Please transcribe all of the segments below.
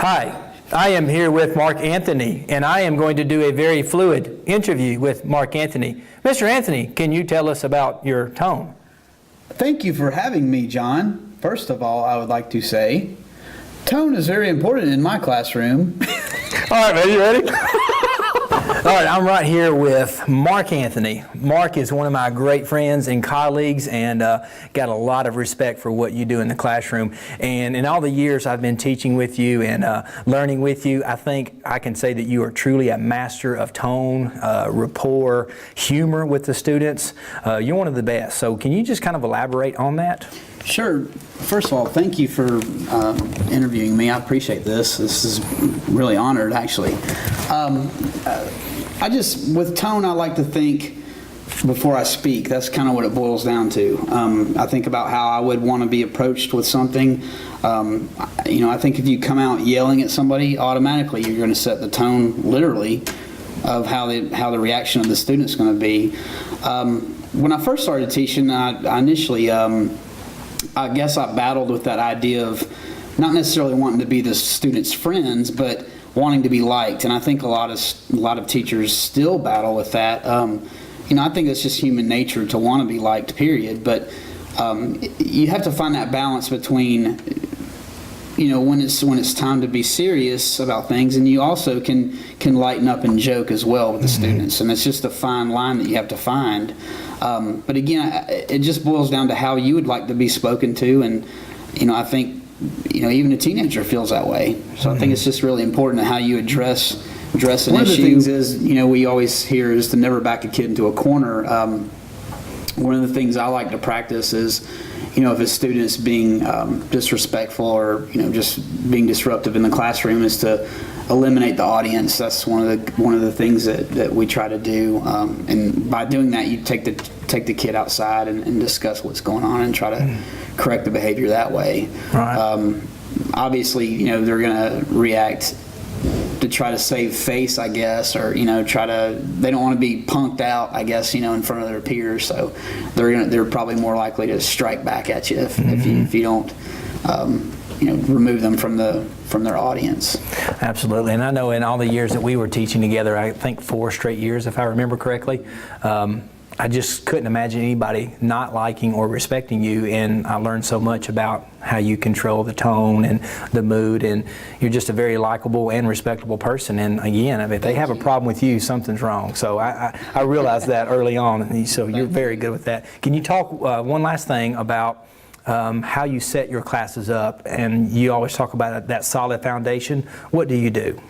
Hi, I am here with Mark Anthony, and I am going to do a very fluid interview with Mark Anthony. Mr. Anthony, can you tell us about your tone? Thank you for having me, John. First of all, I would like to say, tone is very important in my classroom. All right, man, you ready? All right, I'm right here with Mark Anthony. Mark is one of my great friends and colleagues, and got a lot of respect for what you do in the classroom. And in all the years I've been teaching with you and learning with you, I think I can say that you are truly a master of tone, rapport, humor with the students. You're one of the best. So can you just kind of elaborate on that? Sure. First of all, thank you for interviewing me. I appreciate this. This is really honored, actually. With tone, I like to think before I speak. That's kind of what it boils down to. I think about how I would want to be approached with something. I think if you come out yelling at somebody, automatically you're going to set the tone, literally, of how the reaction of the student is going to be. When I first started teaching, I initially, I guess I battled with that idea of not necessarily wanting to be the students' friends, but wanting to be liked. And I think a lot of teachers still battle with that. I think it's just human nature to want to be liked, period. But you have to find that balance between, when it's time to be serious about things, and you also can lighten up and joke as well with the students. And it's just a fine line that you have to find. But again, it just boils down to how you would like to be spoken to. And, I think, even a teenager feels that way. So I think it's just really important how you address an issue. One of the things is, we always hear is to never back a kid into a corner. One of the things I like to practice is, if a student's being disrespectful or, just being disruptive in the classroom, is to eliminate the audience. That's one of the things that we try to do. And by doing that, you take the kid outside and discuss what's going on and try to correct the behavior that way. Right. Obviously, they're going to react to try to save face, I guess, or they don't want to be punked out, I guess, in front of their peers. So they're probably more likely to strike back at you if you don't remove them from their audience. Absolutely. And I know in all the years that we were teaching together, I think 4 straight years, if I remember correctly, I just couldn't imagine anybody not liking or respecting you, and I learned so much about how you control the tone and the mood, and you're just a very likable and respectable person. And again, if they have a problem with you, something's wrong. So I realized that early on, and so you're very good with that. Can you talk one last thing about how you set your classes up? And you always talk about that solid foundation. What do you do?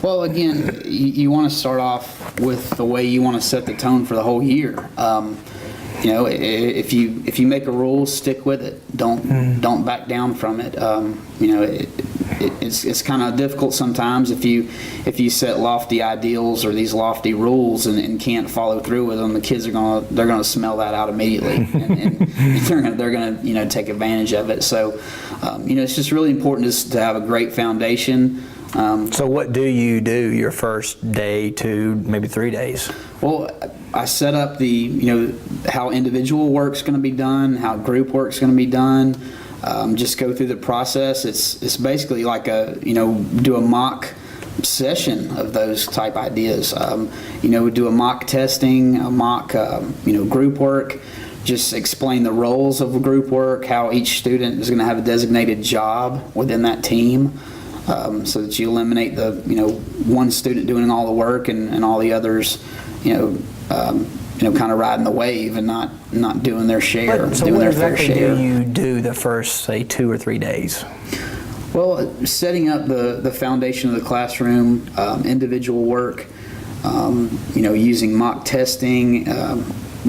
Well, again, you want to start off with the way you want to set the tone for the whole year. If you make a rule, stick with it. Don't back down from it. It's kind of difficult sometimes if you set lofty ideals or these lofty rules and can't follow through with them. The kids they're gonna smell that out immediately, and they're gonna take advantage of it. So it's just really important to have a great foundation. So what do you do your first day, 2, maybe 3 days? Well, I set up how individual work's going to be done, how group work's going to be done. Just go through the process. It's basically like do a mock session of those type ideas. We do a mock testing, a mock group work. Just explain the roles of group work, how each student is going to have a designated job within that team. So that you eliminate the one student doing all the work and all the others kind of riding the wave and not doing their share. So what exactly do you do the first, say, 2 or 3 days? Well, setting up the foundation of the classroom, individual work, using mock testing,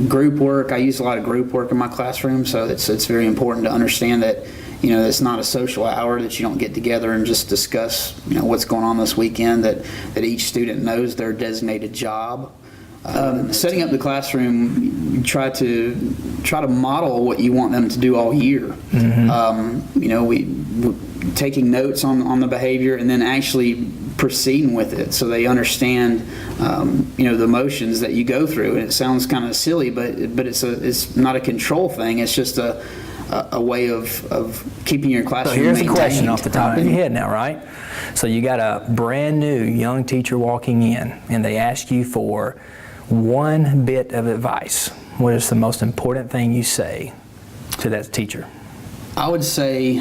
group work. I use a lot of group work in my classroom, so it's very important to understand that it's not a social hour, that you don't get together and just discuss what's going on this weekend, that each student knows their designated job. Setting up the classroom, you try to model what you want them to do all year. We taking notes on the behavior and then actually proceeding with it, so they understand the emotions that you go through. And it sounds kind of silly, but it's not a control thing. It's just a a way of keeping your So classroom here's the question maintained. off the top of your head now, right? So you got a brand new young teacher walking in, and they ask you for one bit of advice. What is the most important thing you say to that teacher? I would say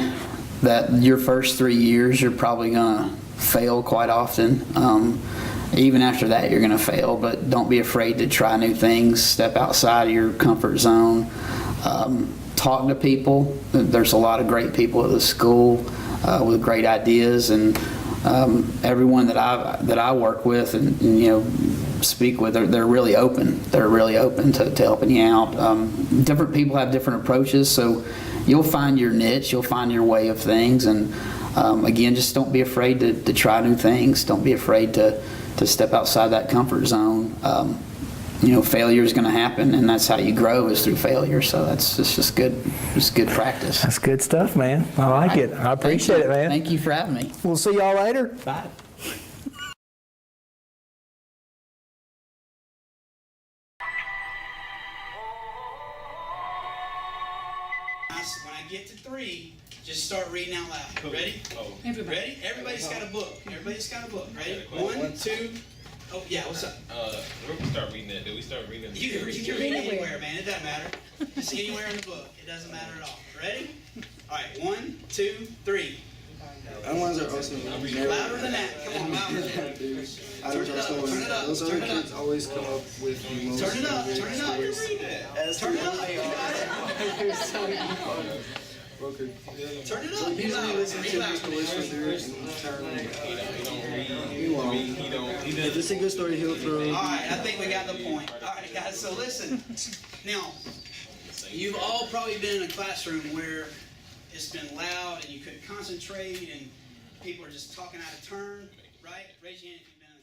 that your first 3 years, you're probably going to fail quite often. Even after that, you're going to fail, but don't be afraid to try new things, step outside of your comfort zone, talk to people. There's a lot of great people at the school with great ideas, and everyone that I work with and speak with, they're really open. They're really open to helping you out. Different people have different approaches, so you'll find your niche, you'll find your way of things, and again, just don't be afraid to try new things. Don't be afraid to step outside that comfort zone. Failure is going to happen, and that's how you grow, is through failure. So it's just good practice. That's good stuff, man. I like it. I appreciate it, man. Thank you for having me. We'll see y'all later. Bye. When I get to 3, just start reading out loud. Ready? Ready? Everybody's got a book. Everybody's got a book. Ready? 1, 2. Oh yeah. What's up? Where we start reading that? Do we start reading? You can read anywhere, man. It doesn't matter. Just anywhere in the book. It doesn't matter at all. Ready? All right. 1, 2, 3. Ones are also Louder than that. Come on, louder than that. Turn it up. Those other kids always come up with the most. Turn it up. Turn it up. Turn it up. You got it. Okay. Turn it up. Usually listen to Mr. Wishful if it's a good story, he'll throw. All right. I think we got the point. All right, guys. So listen. Now, you've all probably been in a classroom where it's been loud and you couldn't concentrate and people are just talking out of turn, right? Raise your hand if you've been in